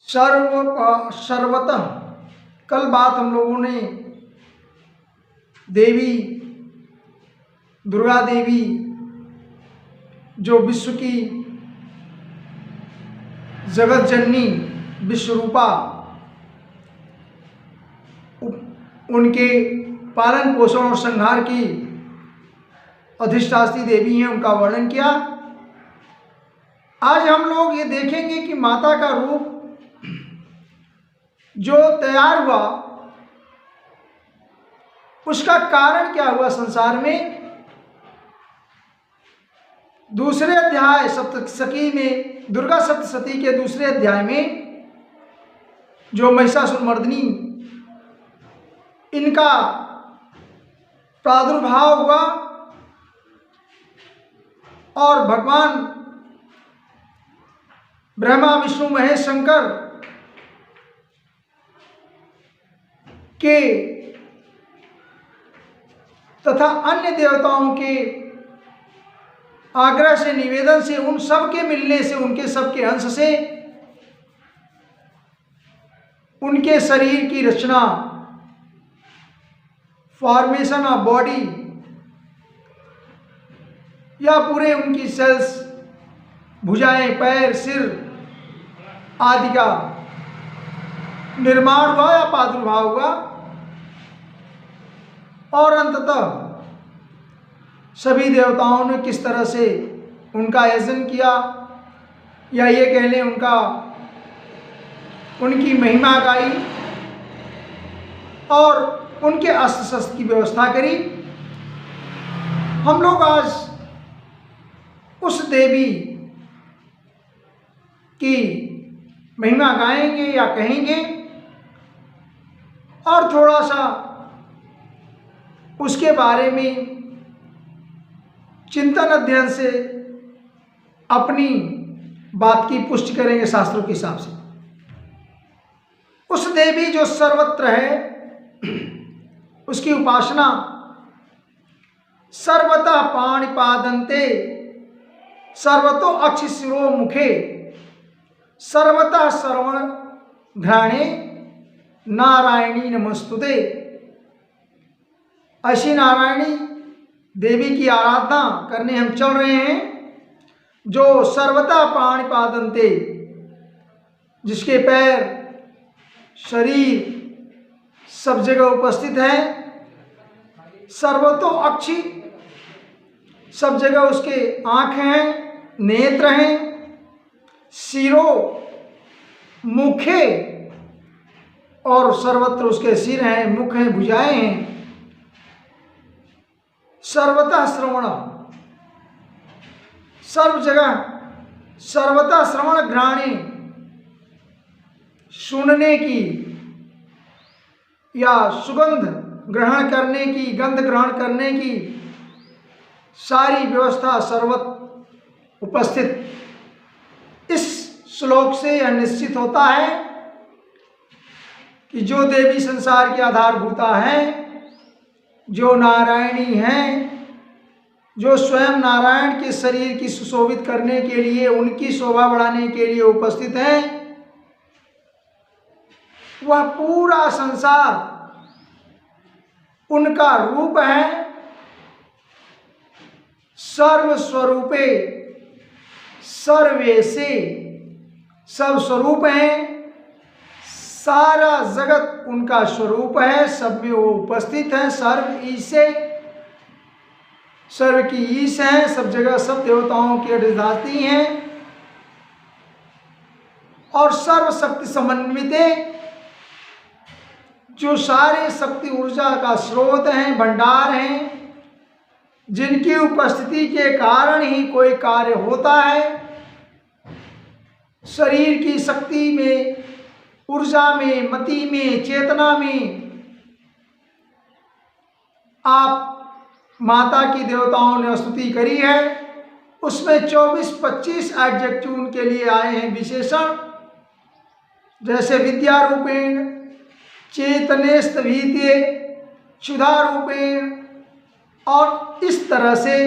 सर्वतः कल बात हम लोगों ने देवी दुर्गा देवी जो विश्व की जगत जननी विश्वरूपा, उनके पालन पोषण और संहार की अधिष्ठात्री देवी हैं, उनका वर्णन किया। आज हम लोग ये देखेंगे कि माता का रूप जो तैयार हुआ उसका कारण क्या हुआ संसार में। दूसरे अध्याय सप्तशती में, दुर्गा सप्तशती के दूसरे अध्याय में जो महिषासुर मर्दिनी इनका प्रादुर्भाव हुआ और भगवान ब्रह्मा विष्णु महेश शंकर के तथा अन्य देवताओं के आग्रह से, निवेदन से, उन सब के मिलने से, उनके सबके अंश से उनके शरीर की रचना, फॉर्मेशन ऑफ बॉडी या पूरे उनकी सेल्स, भुजाएं, पैर, सिर आदि का निर्माण हुआ या प्रादुर्भाव हुआ और अंततः सभी देवताओं ने किस तरह से उनका यजन किया या ये कह लें उनकी महिमा गाई और उनके अस्त्र शस्त्र की व्यवस्था करी। हम लोग आज उस देवी की महिमा गाएंगे या कहेंगे और थोड़ा सा उसके बारे में चिंतन अध्ययन से अपनी बात की पुष्टि करेंगे शास्त्रों के हिसाब से। उस देवी जो सर्वत्र है उसकी उपासना सर्वतः पाणिपादन्ते सर्वतो अक्षिशिरो मुखे सर्वतः श्रवण घ्राणे नारायणी नमस्तुते। ऐसी नारायणी देवी की आराधना करने हम चल रहे हैं जो सर्वतः पाणिपादन्ते, जिसके पैर, शरीर सब जगह उपस्थित है, सर्वतो अक्षि, सब जगह उसके आँखें हैं, नेत्र हैं, सिरो मुखे और सर्वत्र उसके सिर हैं, मुख हैं, भुजाएं हैं, सर्वतः श्रवण, सर्व जगह सर्वतः श्रवण घ्राणे, सुनने की या सुगंध ग्रहण करने की, गंध ग्रहण करने की सारी व्यवस्था सर्वत्र उपस्थित। इस श्लोक से यह निश्चित होता है कि जो देवी संसार की आधारभूता है, जो नारायणी हैं, जो स्वयं नारायण के शरीर की सुशोभित करने के लिए, उनकी शोभा बढ़ाने के लिए उपस्थित हैं, वह पूरा संसार उनका रूप है। सर्वस्वरूपे सर्वेसे, सब स्वरूप हैं, सारा जगत उनका स्वरूप है, सब में वो उपस्थित है। सर्व ईसे, सर्व की ईश है, सब जगह सब देवताओं की अधिष्ठात्री हैं और सर्व शक्ति समन्विते, जो सारे शक्ति ऊर्जा का स्रोत हैं, भंडार हैं, जिनकी उपस्थिति के कारण ही कोई कार्य होता है। शरीर की शक्ति में, ऊर्जा में, मति में, चेतना में आप माता की देवताओं ने स्तुति करी है। उसमें 24-25 एडजेक्टिव उनके लिए आए हैं विशेषण, जैसे विद्या रूपेण, चेतनेस्तवीते, क्षुधा रूपेण और इस तरह से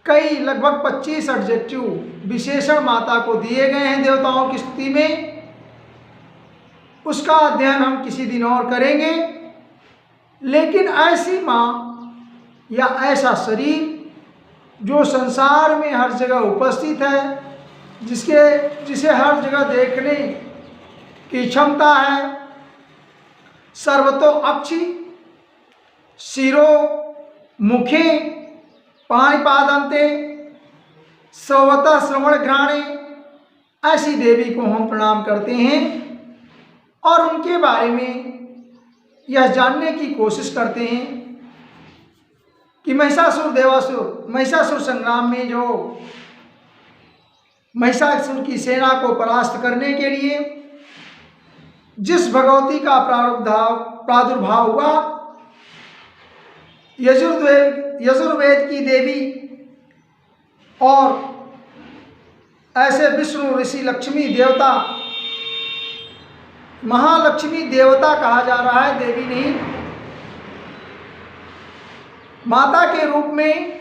कई लगभग 25 एडजेक्टिव विशेषण माता को दिए गए हैं देवताओं की स्तुति में। उसका अध्ययन हम किसी दिन और करेंगे। लेकिन ऐसी माँ या ऐसा शरीर जो संसार में हर जगह उपस्थित है, जिसे हर जगह देखने की क्षमता है, सर्वतो अक्षि शिरो मुखे पाणिपादंते सर्वतः श्रवण घ्राणे, ऐसी देवी को हम प्रणाम करते हैं और उनके बारे में यह जानने की कोशिश करते हैं कि महिषासुर संग्राम में जो महिषासुर की सेना को परास्त करने के लिए जिस भगवती का प्रादुर्भाव हुआ, यजुर्वेद की देवी और ऐसे विष्णु ऋषि लक्ष्मी देवता, महालक्ष्मी देवता कहा जा रहा है, देवी नहीं, माता के रूप में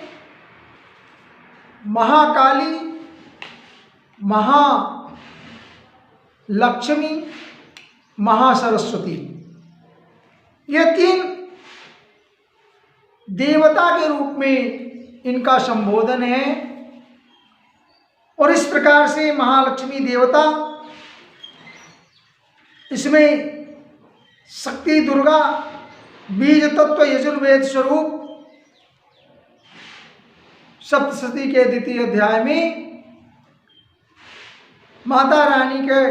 महाकाली, महालक्ष्मी, महासरस्वती, ये तीन देवता के रूप में इनका संबोधन है। और इस प्रकार से महालक्ष्मी देवता, इसमें शक्ति दुर्गा, बीज तत्व यजुर्वेद स्वरूप, सप्तशती के द्वितीय अध्याय में माता रानी के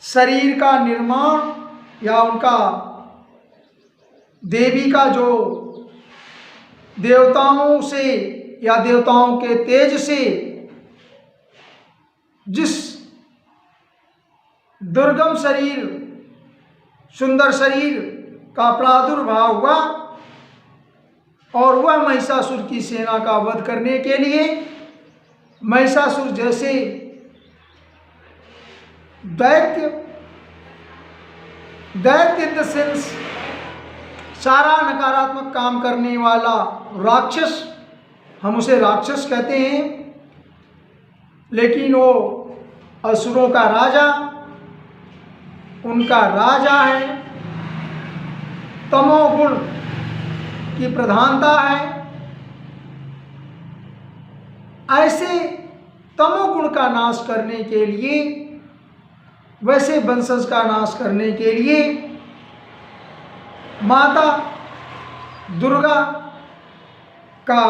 शरीर का निर्माण या उनका देवी का जो देवताओं से या देवताओं के तेज से जिस दुर्गम शरीर, सुंदर शरीर का प्रादुर्भाव हुआ और वह महिषासुर की सेना का वध करने के लिए महिषासुर जैसे दैत्य इन द सेंस सारा नकारात्मक काम करने वाला राक्षस, हम उसे राक्षस कहते हैं, लेकिन वो असुरों का राजा, उनका राजा है, तमोगुण की प्रधानता है। ऐसे तमोगुण का नाश करने के लिए, वैसे वंशज का नाश करने के लिए माता दुर्गा का,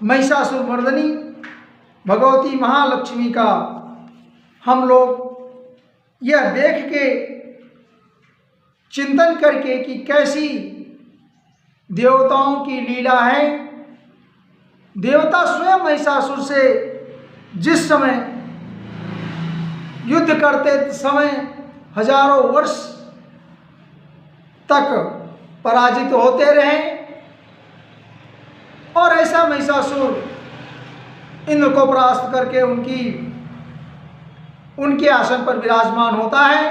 महिषासुर मर्दनी भगवती महालक्ष्मी का हम लोग यह देख के चिंतन करके कि कैसी देवताओं की लीला है। देवता स्वयं महिषासुर से जिस समय युद्ध करते समय हजारों वर्ष तक पराजित होते रहे और ऐसा महिषासुर इंद्र को परास्त करके उनके आसन पर विराजमान होता है।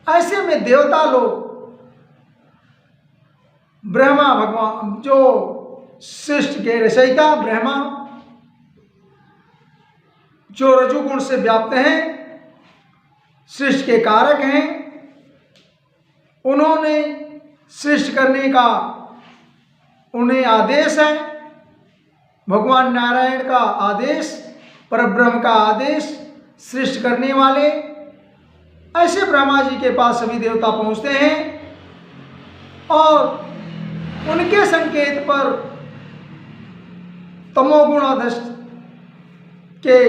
ऐसे में देवता लोग ब्रह्मा भगवान, जो सृष्टि के रचयिता ब्रह्मा, जो रजुगुण से व्याप्त हैं, सृष्टि के कारक हैं, उन्होंने सृष्टि करने का उन्हें आदेश है। भगवान नारायण का आदेश, परब्रह्म का आदेश, सृष्टि करने वाले, ऐसे ब्रह्मा जी के पास सभी देवता पहुंचते हैं और उनके संकेत पर तमोगुणाधष्ट के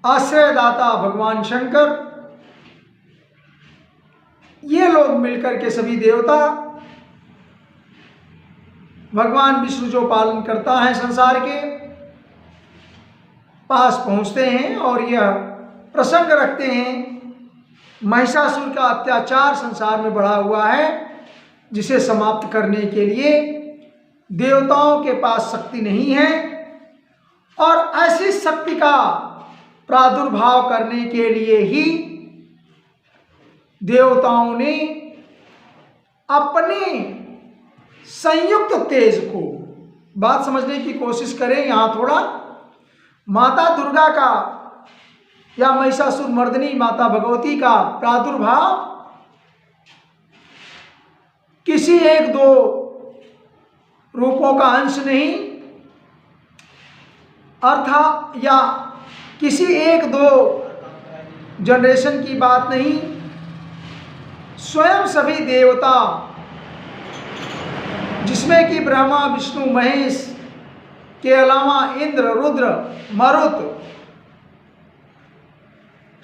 आश्रयदाता भगवान शंकर, ये लोग मिलकर के सभी देवता, भगवान विष्णु जो पालन करता है संसार के, पास पहुंचते हैं और यह प्रसंग रखते हैं महिषासुर का अत्याचार संसार में बढ़ा हुआ है, जिसे समाप्त करने के लिए देवताओं के पास शक्ति नहीं है और ऐसी शक्ति का प्रादुर्भाव करने के लिए ही देवताओं ने अपने संयुक्त तेज को, बात समझने की कोशिश करें यहाँ थोड़ा, माता दुर्गा का या महिषासुर मर्दिनी माता भगवती का प्रादुर्भाव किसी एक दो रूपों का अंश नहीं, अर्थात या किसी एक दो जनरेशन की बात नहीं, स्वयं सभी देवता, जिसमें कि ब्रह्मा विष्णु महेश के अलावा इंद्र रुद्र मरुत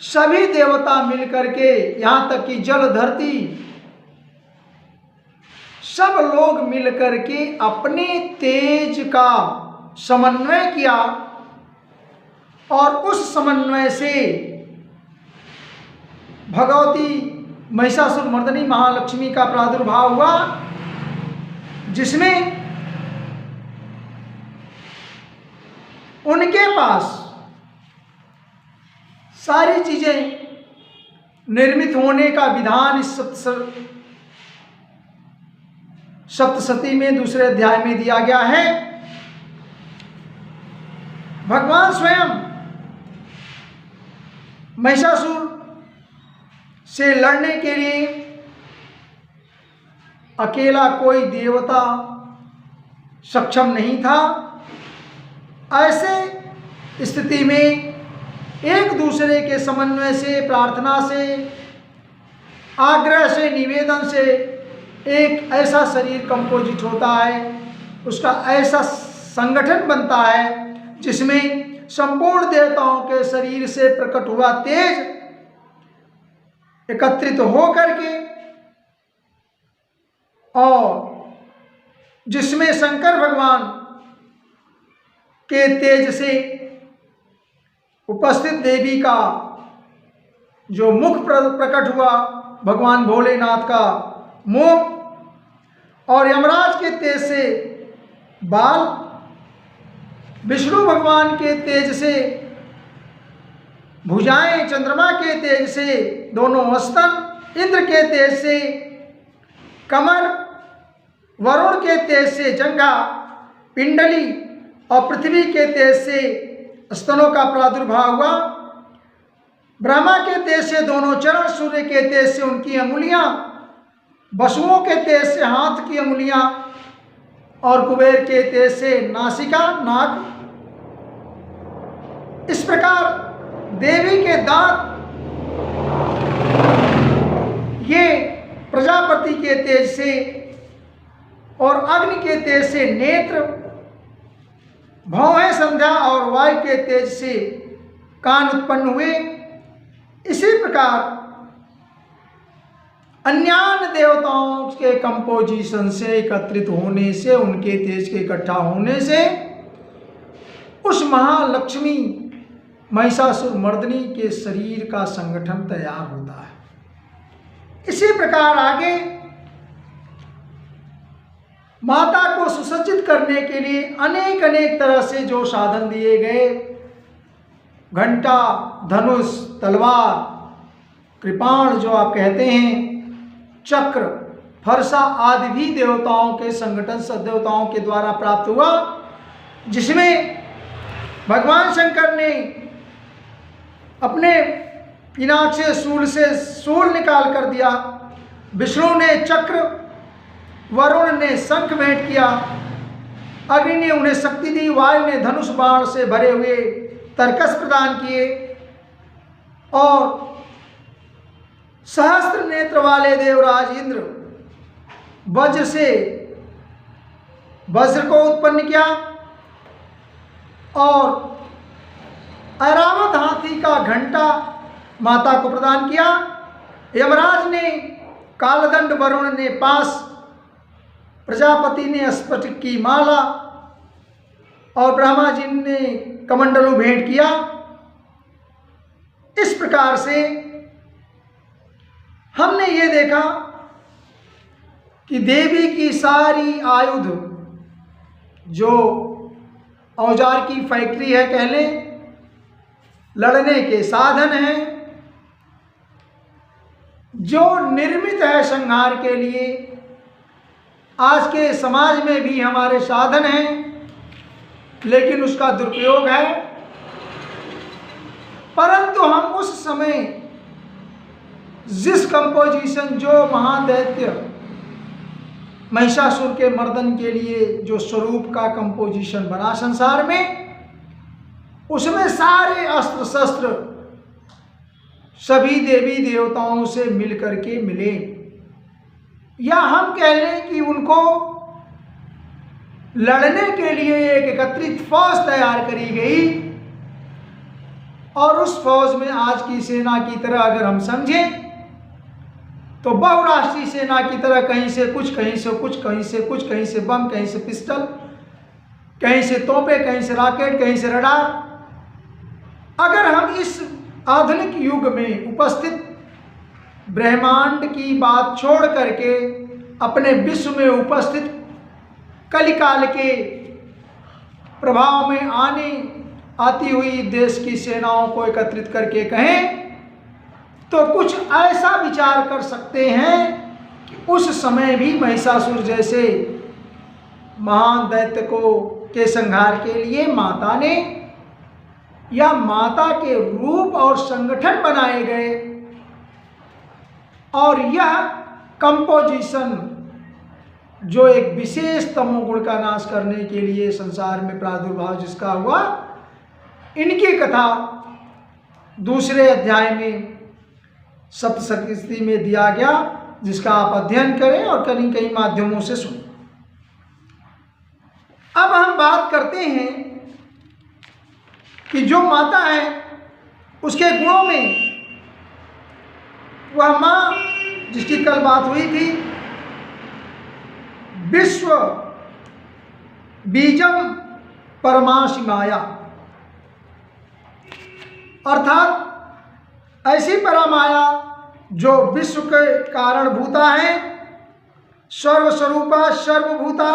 सभी देवता मिलकर के, यहाँ तक कि जल धरती, सब लोग मिलकर के अपने तेज का समन्वय किया और उस समन्वय से भगवती महिषासुर मर्दिनी महालक्ष्मी का प्रादुर्भाव हुआ, जिसमें उनके पास सारी चीजें निर्मित होने का विधान इस सप्तशती में दूसरे अध्याय में दिया गया है। भगवान स्वयं महिषासुर से लड़ने के लिए अकेला कोई देवता सक्षम नहीं था। ऐसे स्थिति में एक दूसरे के समन्वय से, प्रार्थना से, आग्रह से, निवेदन से एक ऐसा शरीर कंपोजिट होता है, उसका ऐसा संगठन बनता है जिसमें संपूर्ण देवताओं के शरीर से प्रकट हुआ तेज एकत्रित हो करके और जिसमें शंकर भगवान के तेज से उपस्थित देवी का जो मुख प्रकट हुआ, भगवान भोलेनाथ का मुख, और यमराज के तेज से बाल, विष्णु भगवान के तेज से भुजाएं, चंद्रमा के तेज से दोनों स्तन, इंद्र के तेज से कमर, वरुण के तेज से जंघा, पिंडली और पृथ्वी के तेज से स्तनों का प्रादुर्भाव हुआ। ब्रह्मा के तेज से दोनों चरण, सूर्य के तेज से उनकी अंगुलियां, वसुओं के तेज से हाथ की अंगुलियां और कुबेर के तेज से नासिका, नाक। इस प्रकार देवी के दांत, ये प्रजापति के तेज से और अग्नि के तेज से नेत्र, भौहें संध्या और वायु के तेज से कान उत्पन्न हुए। इसी प्रकार अन्यान्य देवताओं के कंपोजिशन से, एकत्रित होने से, उनके तेज के इकट्ठा होने से उस महालक्ष्मी महिषासुर मर्दिनी के शरीर का संगठन तैयार होता है। इसी प्रकार आगे माता को सुसज्जित करने के लिए अनेक अनेक तरह से जो साधन दिए गए, घंटा, धनुष, तलवार, कृपाण जो आप कहते हैं, चक्र, फरसा आदि भी देवताओं के संगठन सदेवताओं के द्वारा प्राप्त हुआ, जिसमें भगवान शंकर ने अपने पिनाक से शूल निकाल कर दिया, विष्णु ने चक्र, वरुण ने शंख भेंट किया, अग्नि ने उन्हें शक्ति दी, वायु ने धनुष बाण से भरे हुए तरकस प्रदान किए और सहस्त्र नेत्र वाले देवराज इंद्र वज्र से वज्र को उत्पन्न किया और ऐरावत हाथी का घंटा माता को प्रदान किया। यमराज ने कालदंड, वरुण ने पास, प्रजापति ने स्फटिक की माला और ब्रह्मा जी ने कमंडलू भेंट किया। इस प्रकार से हमने ये देखा कि देवी की सारी आयुध जो औजार की फैक्ट्री है कह लें, लड़ने के साधन हैं, जो निर्मित है संहार के लिए। आज के समाज में भी हमारे साधन हैं, लेकिन उसका दुरुपयोग है। परंतु हम समय जिस कंपोजिशन, जो महादैत्य महिषासुर के मर्दन के लिए जो स्वरूप का कंपोजिशन बना संसार में, उसमें सारे अस्त्र शस्त्र सभी देवी देवताओं से मिल करके मिले, या हम कह लें कि उनको लड़ने के लिए एक एकत्रित फौज तैयार करी गई। और उस फौज में आज की सेना की तरह अगर हम समझें तो बहुराष्ट्रीय सेना की तरह कहीं से कुछ, कहीं से कुछ, कहीं से कुछ, कहीं से बम, कहीं से पिस्टल, कहीं से तोपें, कहीं से रॉकेट, कहीं से रडार। अगर हम इस आधुनिक युग में उपस्थित ब्रह्मांड की बात छोड़ करके अपने विश्व में उपस्थित कलिकाल के प्रभाव में आती हुई देश की सेनाओं को एकत्रित करके कहें तो कुछ ऐसा विचार कर सकते हैं कि उस समय भी महिषासुर जैसे महान दैत्य के संहार के लिए माता ने, या माता के रूप और संगठन बनाए गए, और यह कंपोजिशन जो एक विशेष तमोगुण का नाश करने के लिए संसार में प्रादुर्भाव जिसका हुआ, इनकी कथा दूसरे अध्याय में सप्तशती में दिया गया, जिसका आप अध्ययन करें और कहीं कहीं माध्यमों से सुनें। अब हम बात करते हैं कि जो माता है उसके गुणों में वह माँ जिसकी कल बात हुई थी, विश्व बीजम परमाशि माया, अर्थात ऐसी परमाया जो विश्व के कारणभूता है, सर्वस्वरूपा सर्वभूता,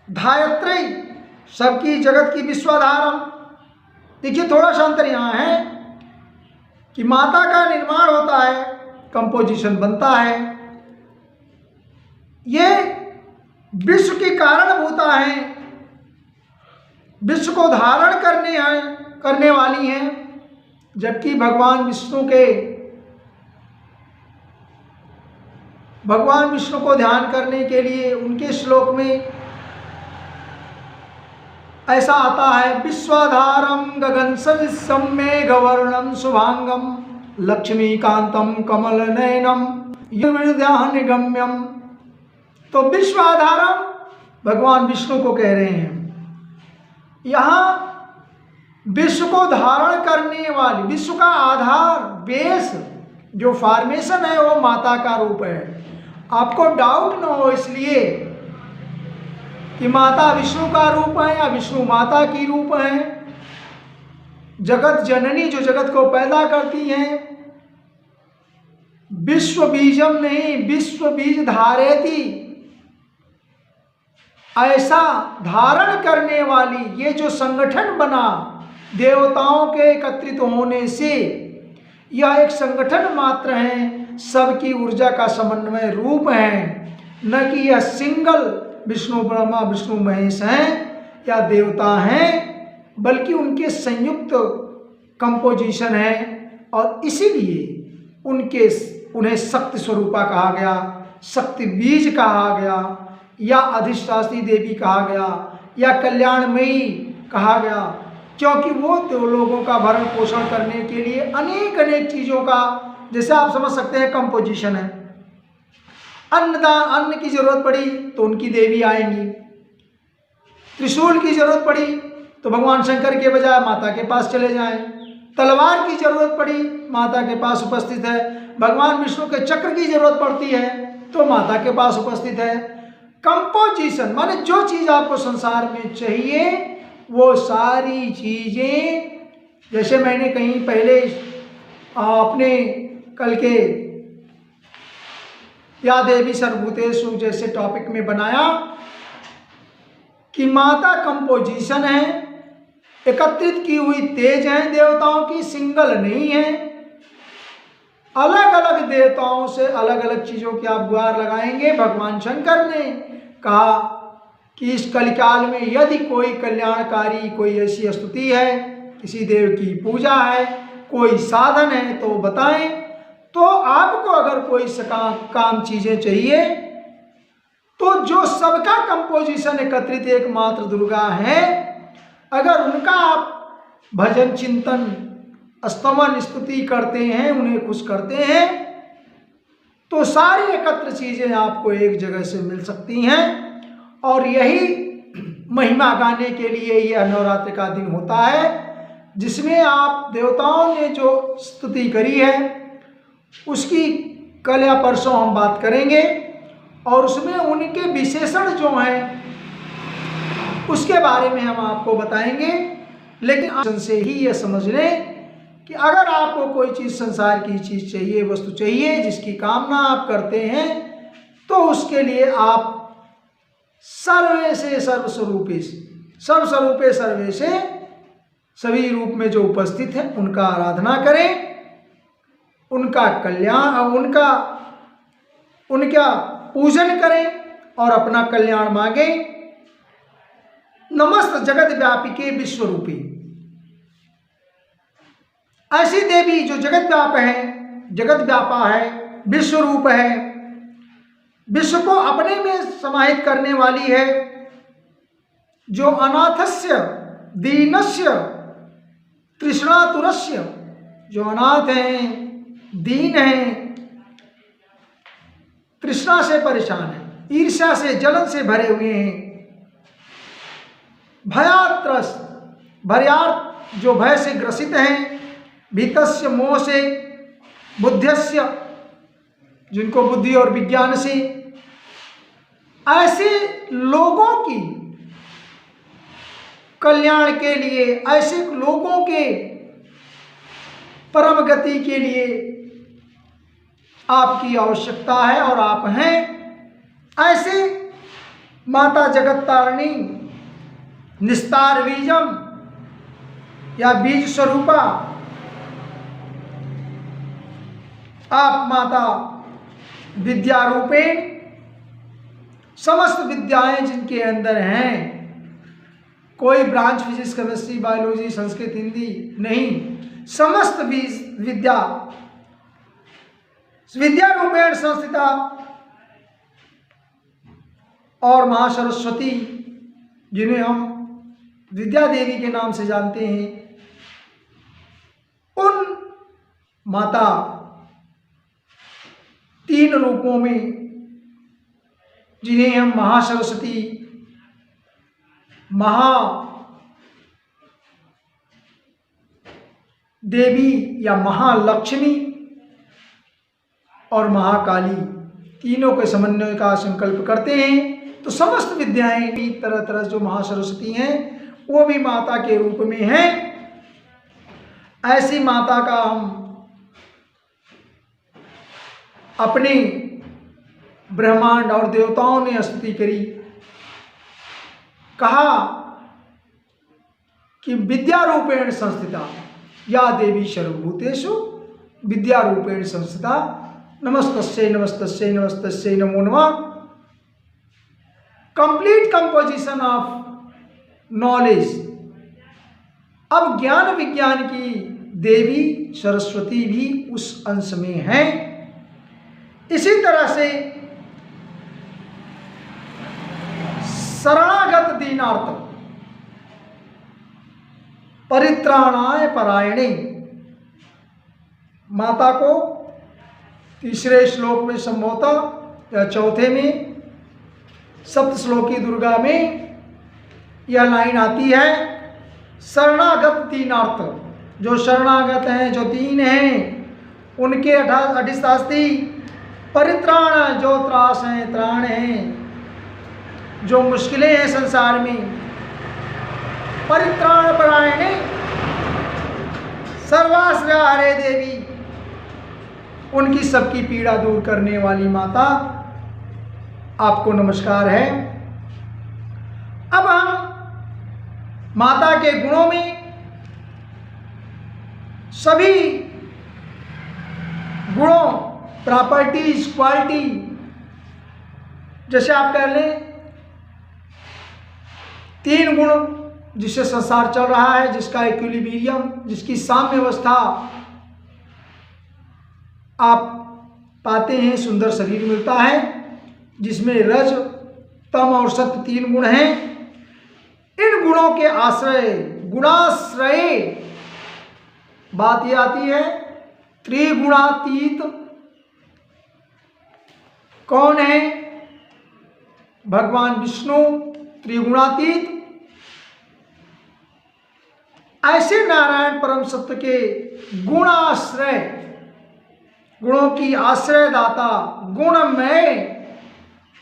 धायत्री सबकी जगत की विश्वाधारम। देखिए थोड़ा सा अंतर यहाँ है कि माता का निर्माण होता है, कंपोजिशन बनता है, ये विश्व की कारणभूता है, विश्व को धारण करने वाली हैं, जबकि भगवान विष्णु को ध्यान करने के लिए उनके श्लोक में ऐसा आता है, विश्वाधारम गगन सदृशम मेघवर्णम शुभांगम लक्ष्मीकांतम कमल नयनम निगम्यम। तो विश्वाधारम भगवान विष्णु को कह रहे हैं। यहाँ विश्व को धारण करने वाली, विश्व का आधार, बेस, जो फॉर्मेशन है वो माता का रूप है। आपको डाउट न हो इसलिए कि माता विष्णु का रूप है या विष्णु माता की रूप है। जगत जननी जो जगत को पैदा करती हैं, विश्व बीजम नहीं विश्व बीज धारेती, ऐसा धारण करने वाली ये जो संगठन बना देवताओं के एकत्रित होने से, यह एक संगठन मात्र है, सबकी ऊर्जा का समन्वय रूप है, न कि यह सिंगल विष्णु ब्रह्मा विष्णु महेश हैं या देवता हैं, बल्कि उनके संयुक्त कंपोजिशन है। और इसीलिए उन्हें शक्ति स्वरूपा कहा गया, शक्ति बीज कहा गया, या अधिष्ठात्री देवी कहा गया, या कल्याणमयी कहा गया, क्योंकि वो तो लोगों का भरण पोषण करने के लिए अनेक अनेक चीज़ों का, जैसे आप समझ सकते हैं कंपोजिशन है। अन्न की जरूरत पड़ी तो उनकी देवी आएंगी, त्रिशूल की जरूरत पड़ी तो भगवान शंकर के बजाय माता के पास चले जाएं, तलवार की जरूरत पड़ी माता के पास उपस्थित है, भगवान विष्णु के चक्र की जरूरत पड़ती है तो माता के पास उपस्थित है। कंपोजिशन माने जो चीज़ आपको संसार में चाहिए वो सारी चीज़ें, जैसे मैंने कहीं पहले अपने कल के या देवी सर्वभूतेषु जैसे टॉपिक में बनाया कि माता कंपोजिशन है, एकत्रित की हुई तेज है देवताओं की, सिंगल नहीं है। अलग अलग देवताओं से अलग अलग चीज़ों की आप गुहार लगाएंगे। भगवान शंकर ने कहा कि इस कलिकाल में यदि कोई कल्याणकारी कोई ऐसी स्तुति है, किसी देव की पूजा है, कोई साधन है तो बताएं। तो आपको अगर कोई काम चीजें चाहिए तो जो सबका कंपोजिशन एकत्रित एकमात्र दुर्गा है, अगर उनका आप भजन चिंतन स्तमन स्तुति करते हैं, उन्हें खुश करते हैं, तो सारी एकत्र चीजें आपको एक जगह से मिल सकती हैं। और यही महिमा गाने के लिए यह नवरात्र का दिन होता है, जिसमें आप देवताओं ने जो स्तुति करी है उसकी कल या परसों हम बात करेंगे, और उसमें उनके विशेषण जो हैं उसके बारे में हम आपको बताएंगे। लेकिन आप से ही यह समझ लें कि अगर आपको कोई चीज़, संसार की चीज़ चाहिए, वस्तु चाहिए, जिसकी कामना आप करते हैं, तो उसके लिए आप सर्वे से सर्वस्वरूपे सर्वस्वरूपे सर्वे से सभी रूप में जो उपस्थित है उनका आराधना करें, उनका कल्याण, उनका पूजन करें और अपना कल्याण मांगे। नमस्त जगत व्यापिके विश्वरूपी, ऐसी देवी जो जगत व्याप है, जगत व्यापा है, विश्व रूप है, विश्व को अपने में समाहित करने वाली है, जो अनाथस्य दीनस्य तृष्णातुरस्य, जो अनाथ हैं, दीन हैं, तृष्णा से परेशान हैं, ईर्ष्या से जलन से भरे हुए हैं, भयात्रस्त भयार्थ जो भय से ग्रसित हैं, भीतस्य मोह से, बुद्धिस्य जिनको बुद्धि और विज्ञान से, ऐसे लोगों की कल्याण के लिए, ऐसे लोगों के परम गति के लिए आपकी आवश्यकता है और आप हैं। ऐसे माता जगत तारिणी निस्तार बीजम या बीज स्वरूपा आप माता विद्या रूपेण, समस्त विद्याएं जिनके अंदर हैं, कोई branch physics chemistry biology Sanskrit Hindi नहीं, समस्त विद्या विद्या रूपेण संस्थिता और महासरस्वती जिन्हें हम विद्या देवी के नाम से जानते हैं, उन माता तीन रूपों में जिन्हें हम महासरस्वती, महादेवी या महालक्ष्मी और महाकाली, तीनों के समन्वय का संकल्प करते हैं। तो समस्त विद्याएं भी तरह तरह जो महासरस्वती हैं वो भी माता के रूप में हैं। ऐसी माता का हम अपने ब्रह्मांड और देवताओं ने स्तुति करी, कहा कि विद्या रूपेण संस्थिता या देवी सर्वभूतेषु विद्या रूपेण संस्थिता, नमस्तस्यै नमस्तस्यै नमस्तस्यै नमो नमः। Complete composition of knowledge. अब ज्ञान विज्ञान की देवी सरस्वती भी उस अंश में है। इसी तरह से शरणागत दीनार्थ परित्राणाय परायणे, माता को तीसरे श्लोक में संभवतः या चौथे में, सप्त श्लोकी दुर्गा में यह लाइन आती है, शरणागत दीनार्थ, जो शरणागत हैं, जो दीन हैं, उनके अधिष्ठात्री, परित्राण जो त्रास हैं, त्राण हैं, जो मुश्किलें हैं संसार में, परित्राण परायणे सर्वाश्रया हरे देवी, उनकी सबकी पीड़ा दूर करने वाली माता, आपको नमस्कार है। अब हम माता के गुणों में सभी गुणों, प्रॉपर्टीज, क्वालिटी, जैसे आप कह लें 3 गुण जिससे संसार चल रहा है, जिसका इक्विलिब्रियम, जिसकी साम्य अवस्था आप पाते हैं, सुंदर शरीर मिलता है जिसमें रज, तम और सत्य 3 गुण हैं। इन गुणों के आश्रय, गुणाश्रय बात यह आती है। त्रिगुणातीत कौन है? भगवान विष्णु त्रिगुणातीत। ऐसे नारायण परम सत्य के गुणाश्रय, गुणों की आश्रयदाता, गुणमय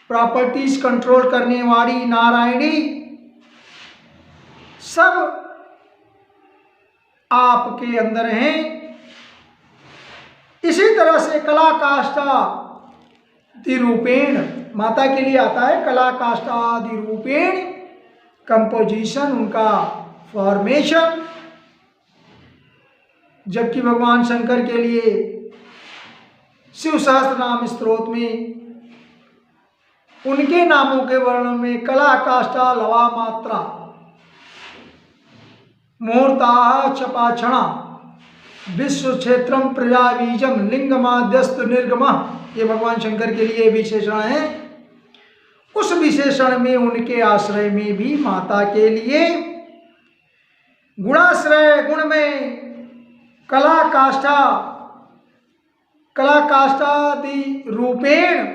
प्रॉपर्टीज कंट्रोल करने वाली नारायणी सब आपके अंदर हैं। इसी तरह से कला काष्ठादि रूपेण, माता के लिए आता है कला काष्ठादि रूपेण कंपोजिशन, उनका फॉर्मेशन। जबकि भगवान शंकर के लिए शिव सहस्त्र नाम स्तोत्र में उनके नामों के वर्णन में कला काष्ठा लवा मात्रा मुहूर्ता चपाक्षणा विश्व क्षेत्रम प्रजा बीजम लिंगमाद्यस्त निर्गम, ये भगवान शंकर के लिए विशेषण है। उस विशेषण में उनके आश्रय में भी माता के लिए गुणाश्रय, गुण में कला काष्ठादि रूपेण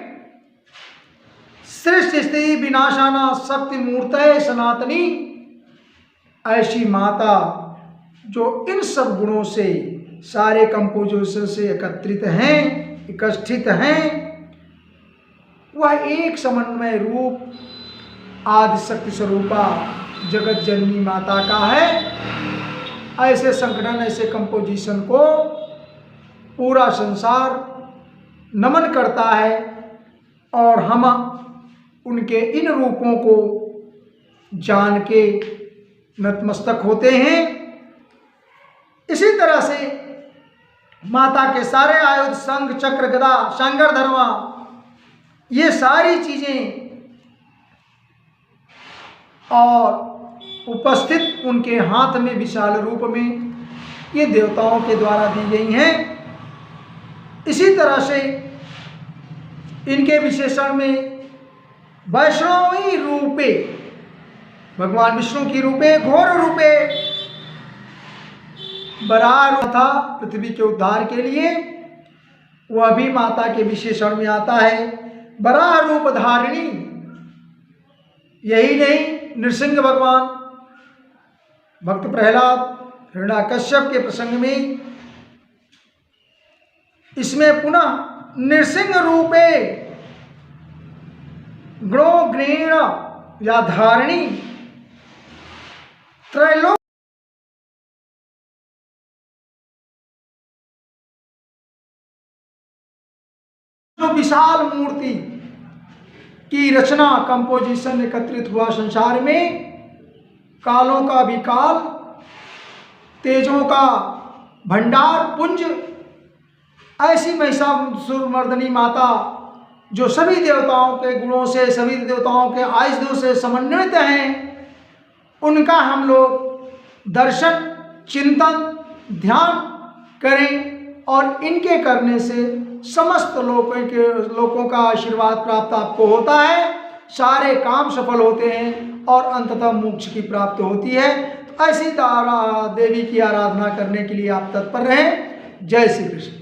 सृष्टि स्थिति विनाशाना शक्ति मूर्तये सनातनी, ऐसी माता जो इन सब गुणों से, सारे कंपोजिशन से एकत्रित हैं, एकत्रित हैं, वह एक समन्वय रूप आदि शक्ति स्वरूपा जगत जननी माता का है। ऐसे संगठन, ऐसे कंपोजिशन को पूरा संसार नमन करता है और हम उनके इन रूपों को जान के नतमस्तक होते हैं। इसी तरह से माता के सारे आयुध, शंख, चक्र, गदा, सांगर, धर्मा, ये सारी चीजें और उपस्थित उनके हाथ में विशाल रूप में ये देवताओं के द्वारा दी गई हैं। इसी तरह से इनके विशेषण में वैष्णवी रूपे, भगवान विष्णु की रूपे, घोर रूपे, बराह था पृथ्वी के उद्धार के लिए, वह भी माता के विशेषण में आता है। बराह रूप धारिणी, यही नहीं, नृसिंह भगवान, भक्त प्रहलाद, हिरण्याकश्यप के प्रसंग में इसमें पुनः नृसिंह रूपे गणो ग्रीण या धारिणी त्रैलोक जो विशाल मूर्ति की रचना, कंपोजिशन एकत्रित हुआ संसार में, कालों का भी काल, तेजों का भंडार पुंज, ऐसी महिषासुरमर्दिनी माता जो सभी देवताओं के गुणों से, सभी देवताओं के आयुधों से समन्वित हैं, उनका हम लोग दर्शन, चिंतन, ध्यान करें और इनके करने से समस्त लोगों का आशीर्वाद प्राप्त आपको होता है, सारे काम सफल होते हैं और अंततः मोक्ष की प्राप्ति होती है। तो ऐसी तारा देवी की आराधना करने के लिए आप तत्पर रहें। जय श्री कृष्ण।